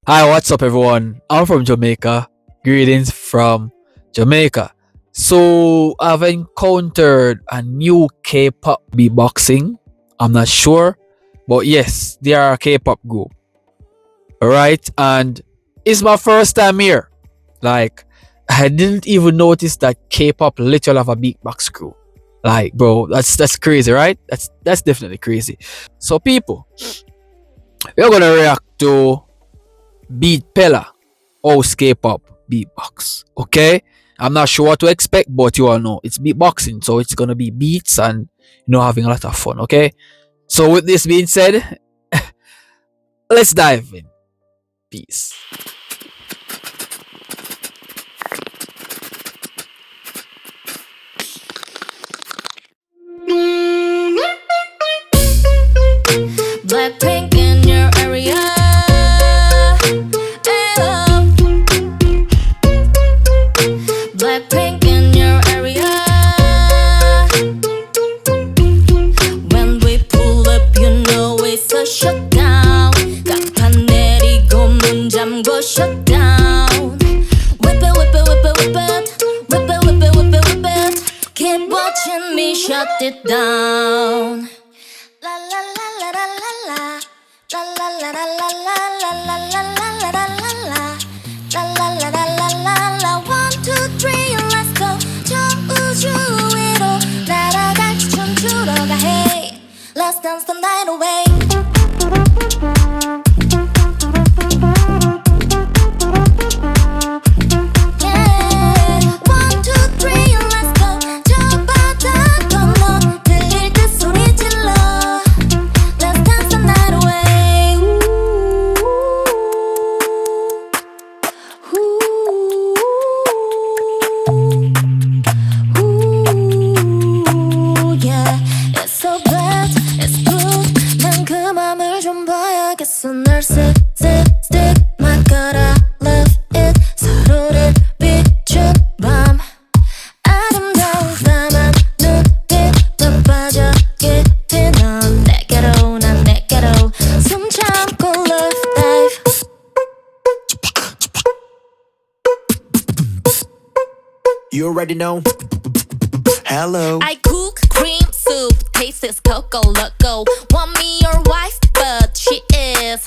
Hi, what's up, everyone? I'm from Jamaica. Greetings from Jamaica. So, I've encountered a new K pop beatboxing. I'm not sure, but yes, they are a K pop group. Alright, and it's my first time here. Like, I didn't even notice that K pop literally have a beatbox crew. Like, bro, that's crazy, right? That's definitely crazy. So, people, we're gonna react to Beatpella house K-pop beatbox. Okay, I'm not sure what to expect, but you all know it's beatboxing, so it's gonna be beats and having a lot of fun. Okay, so with this being said, let's dive in. Peace. Blackpink in your area. Ayo. Blackpink in your area. When we pull up, you know it's a shutdown. 간판 내리고 문 잠궈 shutdown. Whip it, whip it, whip it, whip it. Whip it, whip it, whip it, whip it. Keep watching me shut it down. La la la la la la la. La la la la la la la la la la la la la. La la la la la la la. 1, 2, 3 and let's go. 저 우주 위로 날아갈지 춤추러 가. Hey, let's dance the night away. 널 stick my God I love it 서로를 비춘 밤 아름다운 까만 눈빛도 빠져 깊이 넌 내게로 난 내게로 숨 참고 love dive You already know. Hello. I cook cream soup, tastes cocoa loco. Want me your wife, but she is.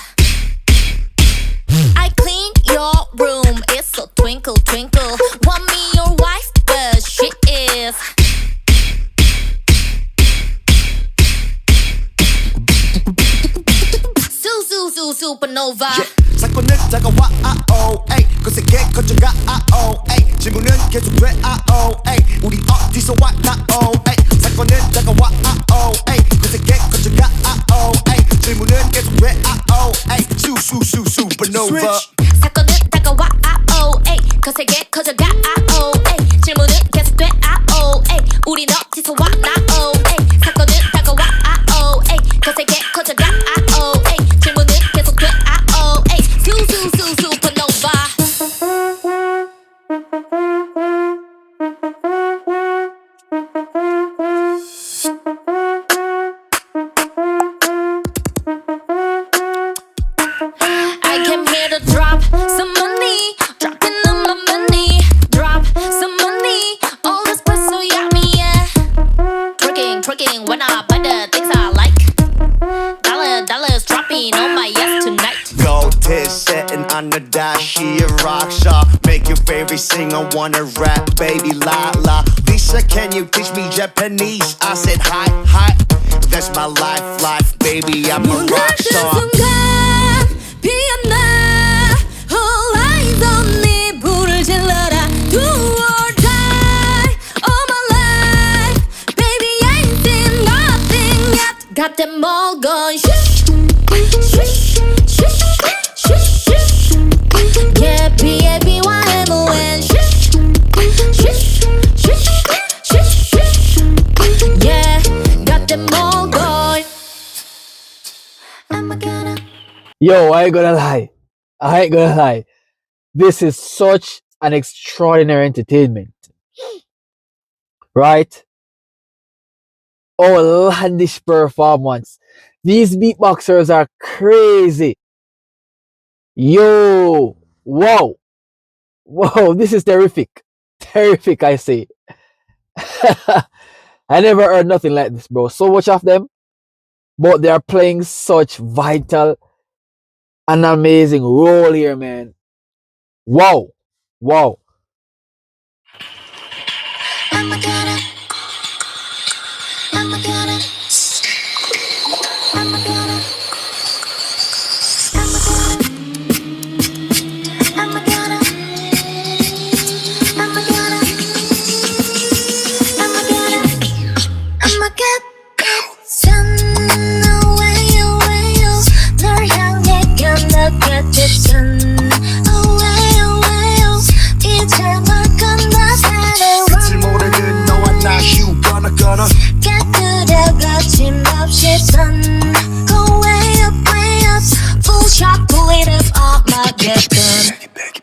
I clean your room, it's so twinkle twinkle. Want me your wife, but she is. Supernova. Yeah. 사건은 다가와 에이 거세게 커져가 에이 질문은 계속돼 에이 우리 어디서 왔나 에이 사건은 다가와 에이 거세게 커져가 에이 질문은 계속돼 에이 supernova 사건은 다가와 에이 거세게 커져가 에이 질문은 계속돼 에이 우린 어디서 왔나 에이 사건은 다가와 에이 거세게 커져가 에이 질문은 계속돼 에이 supernova. I came here to drop some money, dropping on my money, drop some money, all this press so yummy, yeah. Twerking when I buy the things I like. Dollars dropping on my yes tonight. Gold teeth sitting on the dash, she a rock star. Make your favorite singer wanna rap, baby la la. Lisa, can you teach me Japanese? I said hi, that's my life, baby, I'm a rock star. 피었나 All eyes on me 불을 질러라 Do or die All my life Baby I ain't seen nothing yet Got them all going shush Shush Shush Shush Shush Yeah B.A.B.Y. and shush Shush Shush Shush Shush Yeah Got them all going Am I gonna Yo, I ain't gonna lie. This is such an extraordinary entertainment, right? Outlandish performance. These beatboxers are crazy. Yo, wow, wow, this is terrific. Terrific, I say. I never heard nothing like this, bro. So much of them, but they are playing such vital and amazing role here, man. Wow, wow. I'm a gonna, I'm a gonna, I'm a gonna, I'm a gonna, I'm a gonna, I'm a gonna, I'm a gonna, I'm a get sun away, away, oh. 널 향해 감독했지 sun away, away, oh. 이제 널 끝나가는 끝을 모르는 너와 나 you gonna 깨끗해 거침없이 sun go way up, full shot, pull it up, Armageddon. Baggy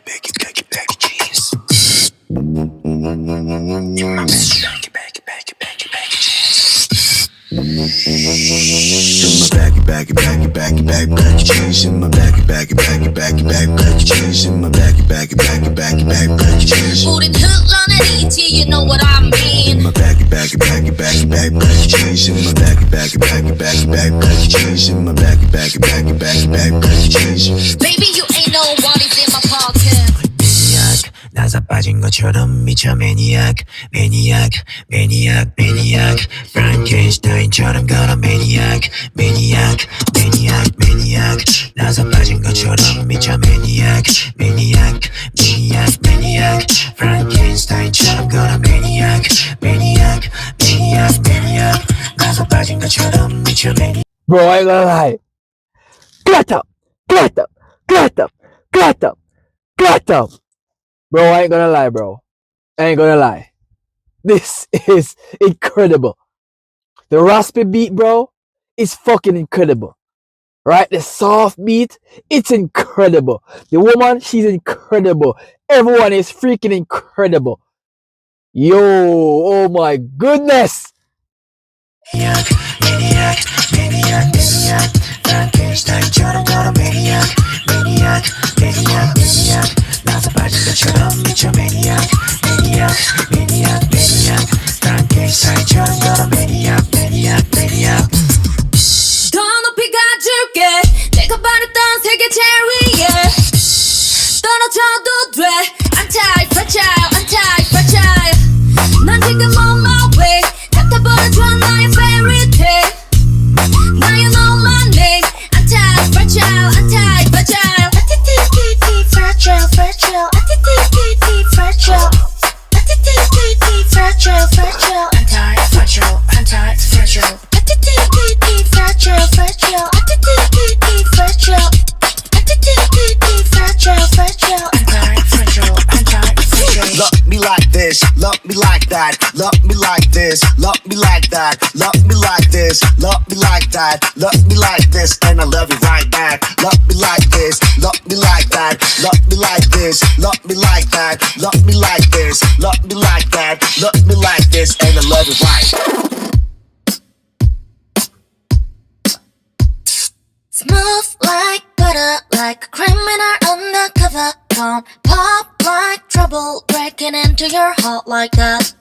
jeans. Baggy jeans in my baggy jeans in my baggy jeans. 우린 흘러내리지, you know what I mean. My baggy jeans in my baggy jeans in my baggy jeans. Baby, you ain't know what is in my pocket. 나사 빠진 것처럼 미쳐 매니악 프랑켄슈타인처럼 걸어 매니악 나사 빠진 것처럼 미쳐 매니악 프랑켄슈타인처럼 걸어 매니악 나사 빠진 것처럼 미쳐 매니악. Bro, I ain't gonna lie. Cut up, cut up, cut up, cut up, cut up. Bro, I ain't gonna lie, bro. I ain't gonna lie. This is incredible. The raspy beat, bro, is fucking incredible. Right? The soft beat, it's incredible. The woman, she's incredible. Everyone is freaking incredible. Yo, oh my goodness. 프랑켄슈타인처럼 걸어 매니악 나사 빠진 것처럼 미쳐 매니악 프랑켄슈타인처럼 걸어 매니악 더 높이 가줄게, 내가 바랬던 세계 제일 위에. 떨어져도 돼, anti-fragile. 난 지금 on my way, 갖다 버려줘 나의 fairy tale. Now you know my name, anti-fragile. fragile, Love me like this, love me like that, love me like this, love me like that, love me like this, love me like that, love me like this, and I love you right back. Love me like this, love me like that, love me like this, love me like that, love me like this, love me like that, love me like this, and I love you right. Smooth like butter, like a criminal undercover. Don't pop like trouble, breaking into your heart like that.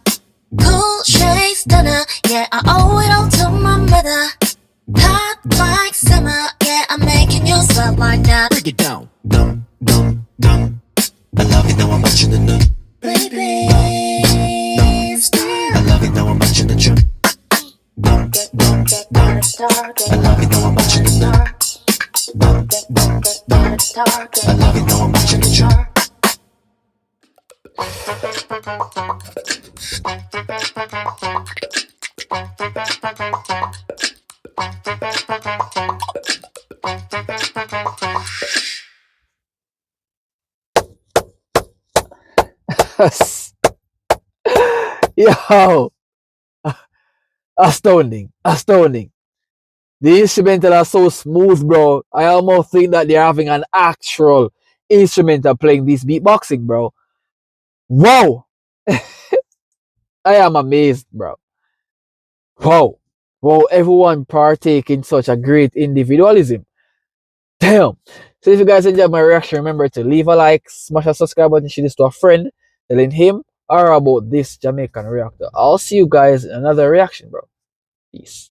Cool shade stunner, yeah, I owe it all to my mother. Hot like summer, yeah, I'm making you sweat like that. Break it down, dum. I love it now I'm watching the nun. Baby, I love it now I'm watching the jump. Dum. I love it now I'm watching the nun. I love it now I'm watching the jump. Yo, astounding. The instrumental are so smooth, bro. I almost think that they're having an actual instrumental playing this beatboxing, bro. Wow. I am amazed, bro. Wow. Wow, everyone partake in such a great individualism. Damn. So if you guys enjoyed my reaction, remember to leave a like, smash a subscribe button, share this to a friend, telling him or about this Jamaican reactor. I'll see you guys in another reaction, bro. Peace.